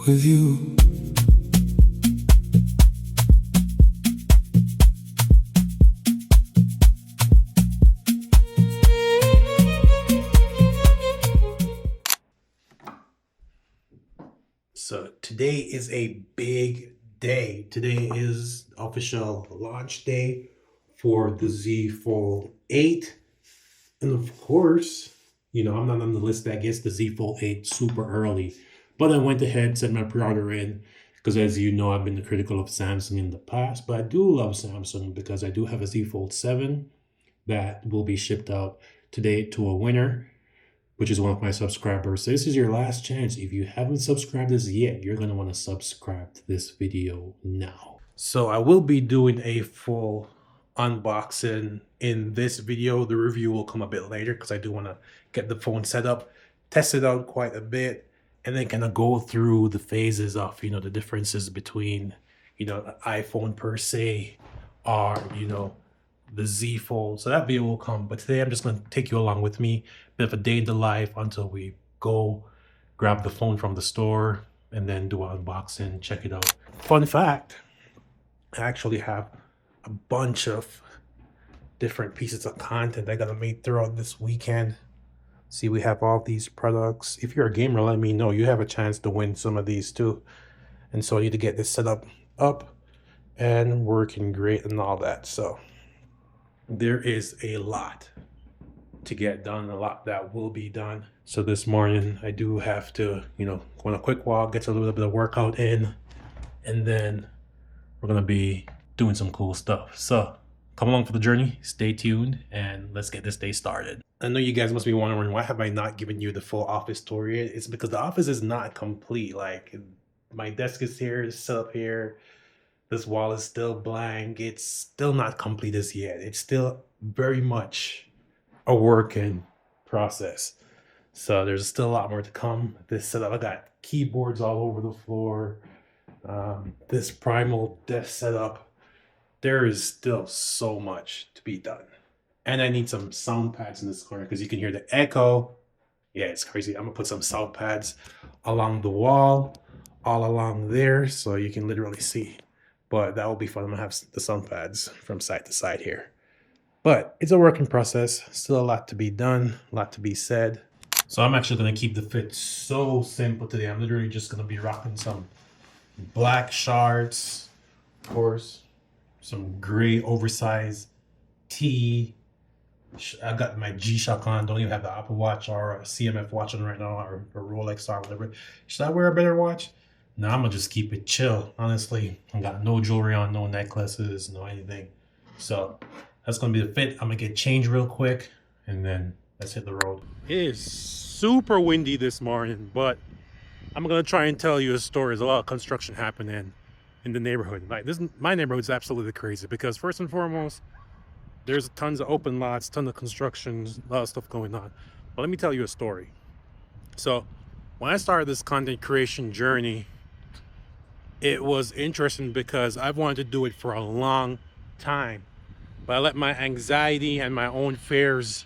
with you. So today is a big day. Today is official launch day for the ZFold 8. And of course, I'm not on the list that gets the ZFold 8 super early. But I went ahead and sent my pre-order in because, as you know, I've been critical of Samsung in the past. But I do love Samsung because I do have a ZFold 7 that will be shipped out today to a winner, which is one of my subscribers. So this is your last chance. If you haven't subscribed this yet, you're going to want to subscribe to this video now. So I will be doing a full unboxing in this video. The review will come a bit later because I do want to get the phone set up, test it out quite a bit, and then kind of go through the phases of, the differences between, the iPhone per se or, the ZFold. So that video will come. But today I'm just going to take you along with me. Bit of a day in the life until we go grab the phone from the store and then do an unboxing, check it out. Fun fact, I actually have a bunch of different pieces of content I gotta make throughout this weekend. See, we have all these products. If you're a gamer, let me know. You have a chance to win some of these too. And so I need to get this set up and working great and all that. So there is a lot to get done, a lot that will be done. So this morning I do have to, go on a quick walk, get a little bit of workout in, and then we're gonna be doing some cool stuff. So come along for the journey, stay tuned, and let's get this day started. I know you guys must be wondering, why have I not given you the full office tour yet? It's because the office is not complete. Like, my desk is here, it's set up here. This wall is still blank. It's still not complete as yet. It's still very much a work in process. So there's still a lot more to come. This setup, I got keyboards all over the floor. This primal desk setup. There is still so much to be done. And I need some sound pads in this corner because you can hear the echo. Yeah, it's crazy. I'm gonna put some sound pads along the wall, all along there, so you can literally see. But that will be fun. I'm gonna have the sound pads from side to side here. But it's a working process. Still a lot to be done, a lot to be said. So I'm actually gonna keep the fit so simple today. I'm literally just gonna be rocking some black shorts, of course, some gray oversized tee. I got my G-Shock on. Don't even have the Apple Watch or a CMF watch on right now, or a Rolex or whatever. Should I wear a better watch? No, I'm gonna just keep it chill. Honestly, I got no jewelry on, no necklaces, no anything. So that's gonna be the fit. I'm gonna get changed real quick and then let's hit the road. It is super windy this morning, but I'm gonna try and tell you a story. There's a lot of construction happening in the neighborhood. Like my neighborhood is absolutely crazy because first and foremost, there's tons of open lots, tons of construction, a lot of stuff going on. But let me tell you a story. So when I started this content creation journey, it was interesting because I've wanted to do it for a long time, but I let my anxiety and my own fears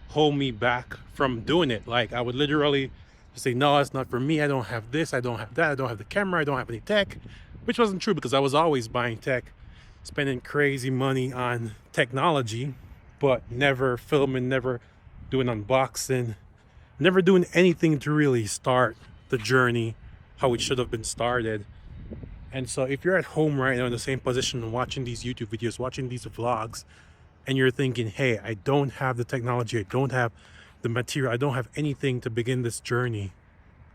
hold me back from doing it. Like, I would literally say, no, it's not for me. I don't have this, I don't have that, I don't have the camera, I don't have any tech, which wasn't true because I was always buying tech, spending crazy money on technology, but never filming, never doing unboxing, never doing anything to really start the journey how it should have been started. And so if you're at home right now in the same position watching these YouTube videos, watching these vlogs, and you're thinking, hey, I don't have the technology, I don't have the material, I don't have anything to begin this journey,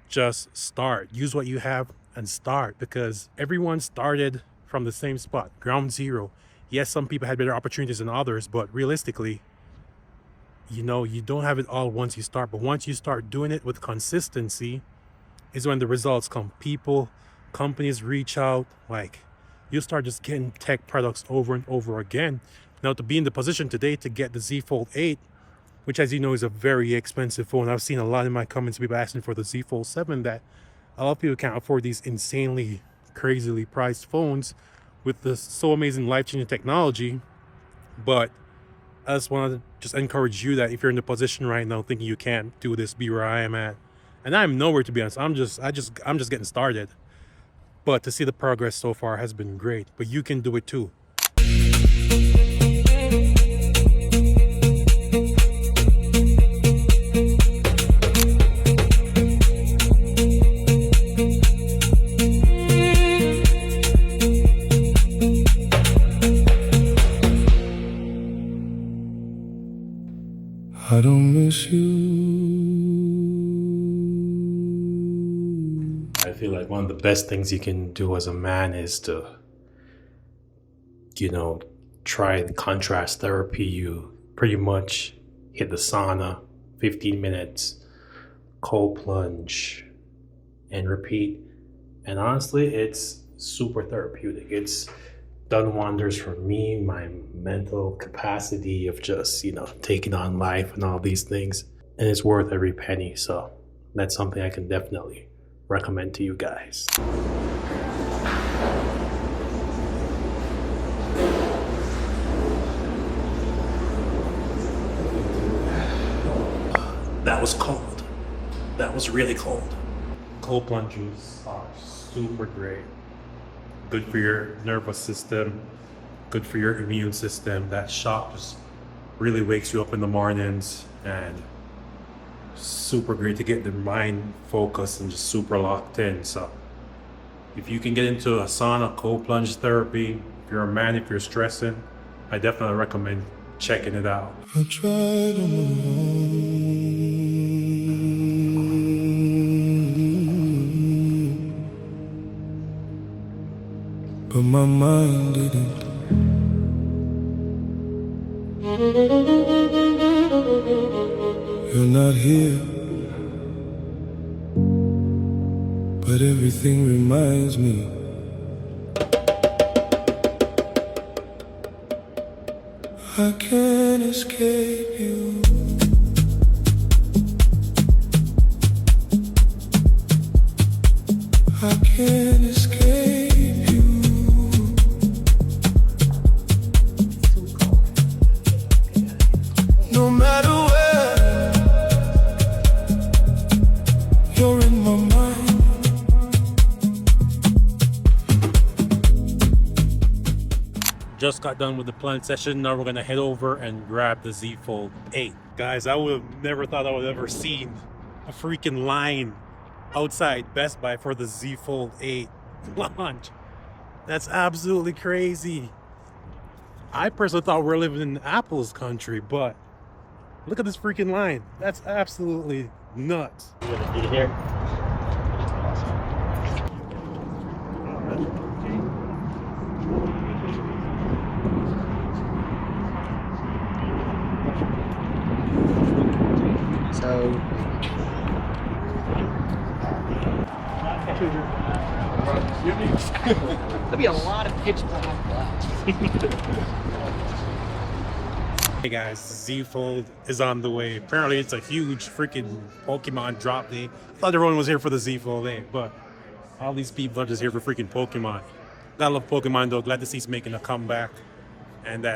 just start. Use what you have and start, because everyone started from the same spot, ground zero. Yes, some people had better opportunities than others, but realistically, you don't have it all once you start. But once you start doing it with consistency is when the results come. People, companies reach out, like, you start just getting tech products over and over again. Now, to be in the position today to get the ZFold 8, which, as you know, is a very expensive phone. I've seen a lot in my comments people asking for the ZFold 7, that a lot of people can't afford these insanely, crazily priced phones with this so amazing life-changing technology. But I just want to just encourage you that if you're in the position right now thinking you can't do this, be where I am at, and I'm nowhere, to be honest. I'm just getting started. But to see the progress so far has been great. But you can do it too. I don't miss you. I feel like one of the best things you can do as a man is to, try the contrast therapy. You pretty much hit the sauna, 15 minutes, cold plunge, and repeat. And honestly, it's super therapeutic. It's done wonders for me, my mental capacity of just, taking on life and all these things. And it's worth every penny. So that's something I can definitely recommend to you guys. That was cold. That was really cold. Cold plunges are super great. Good for your nervous system, good for your immune system. That shock just really wakes you up in the mornings, and super great to get the mind focused and just super locked in. So if you can get into a sauna, cold plunge therapy, if you're a man, if you're stressing, I definitely recommend checking it out. I tried on my own, but my mind didn't. You're not here, but everything reminds me. I can't escape you. I can't escape you. No matter where, you're in my mind. Just got done with the plunge session. Now we're gonna head over and grab the ZFold 8. Guys, I would have never thought I would ever seen a freaking line outside Best Buy for the ZFold 8 launch. That's absolutely crazy. I personally thought we were living in Apple's country, but look at this freaking line. That's absolutely nuts. You here? So there'll be a lot of pitch black clouds. Hey guys, ZFold is on the way. Apparently it's a huge freaking Pokemon drop day. I thought everyone was here for the ZFold 8, but all these people are just here for freaking Pokemon. I love Pokemon though. Glad to see it's making a comeback. And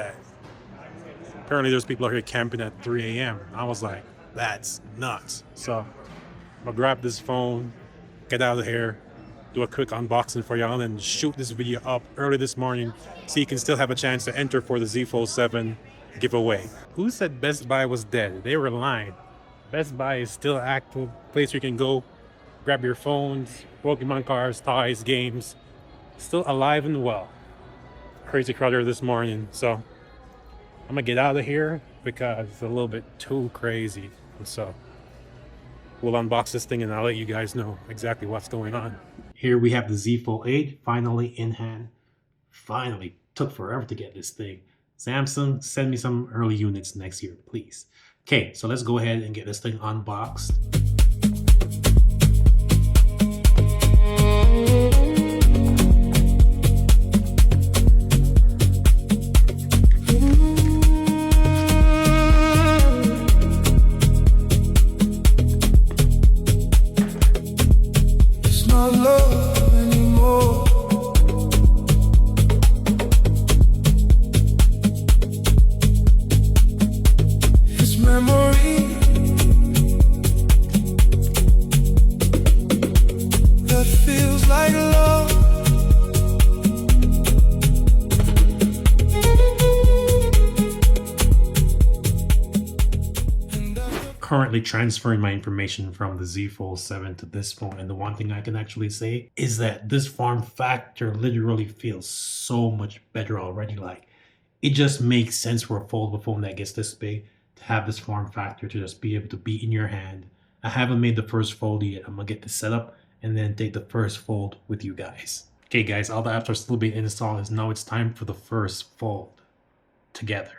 apparently there's people out here camping at 3 a.m. I was like, that's nuts. So I'm gonna grab this phone, get out of here, do a quick unboxing for y'all, and shoot this video up early this morning so you can still have a chance to enter for the ZFold 7 giveaway. Who said Best Buy was dead? They were lying. Best Buy is still active, place where you can go grab your phones, Pokemon cards, toys, games. Still alive and well. Crazy crowd here this morning, so I'm gonna get out of here because it's a little bit too crazy. And so we'll unbox this thing and I'll let you guys know exactly what's going on. Here we have the ZFold 8 finally in hand. Finally, took forever to get this thing. Samsung, send me some early units next year, please. Okay, so let's go ahead and get this thing unboxed. It's not love anymore. It's memory. currently transferring my information from the Z Fold 7 to this phone, and the one thing I can actually say is that this form factor literally feels so much better already. Like, it just makes sense for a foldable phone that gets this big to have this form factor to just be able to be in your hand. I haven't made the first fold yet. I'm gonna get this set up and then take the first fold with you guys. Okay guys, all the apps are still being installed. Now it's time for the first fold together.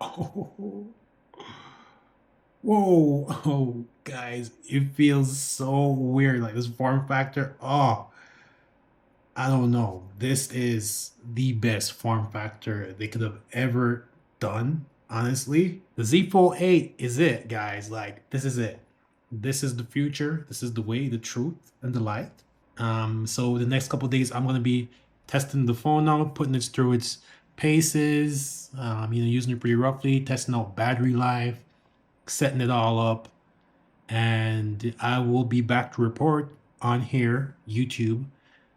Oh, whoa, oh guys, it feels so weird. Like this form factor, oh, I don't know. This is the best form factor they could have ever done, honestly. The Z Fold 8 is it, guys. Like, this is it. This is the future. This is the way, the truth, and the light. So the next couple of days, I'm going to be testing the phone out, putting it through its paces, using it pretty roughly, testing out battery life, setting it all up. And I will be back to report on here, YouTube.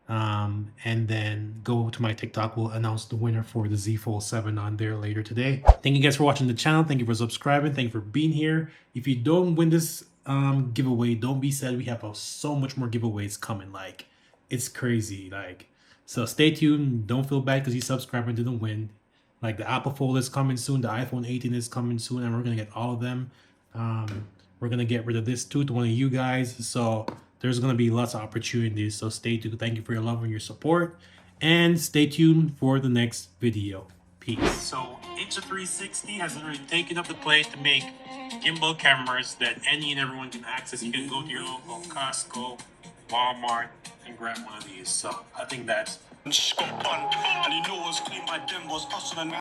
And then go to my TikTok. We'll announce the winner for the Z Fold 7 on there later today. Thank you guys for watching the channel. Thank you for subscribing. Thank you for being here. If you don't win this giveaway, don't be sad. We have so much more giveaways coming. Like, it's crazy. Like, so stay tuned. Don't feel bad because you subscribed and didn't win. Like, the Apple Fold is coming soon. The iPhone 18 is coming soon, and we're gonna get all of them. We're gonna get rid of this too to one of you guys. So there's going to be lots of opportunities, so stay tuned. Thank you for your love and your support, and stay tuned for the next video. Peace. So Insta360 has already taken up the place to make gimbal cameras that any and everyone can access. You can go to your local Costco, Walmart, and grab one of these. So I think that's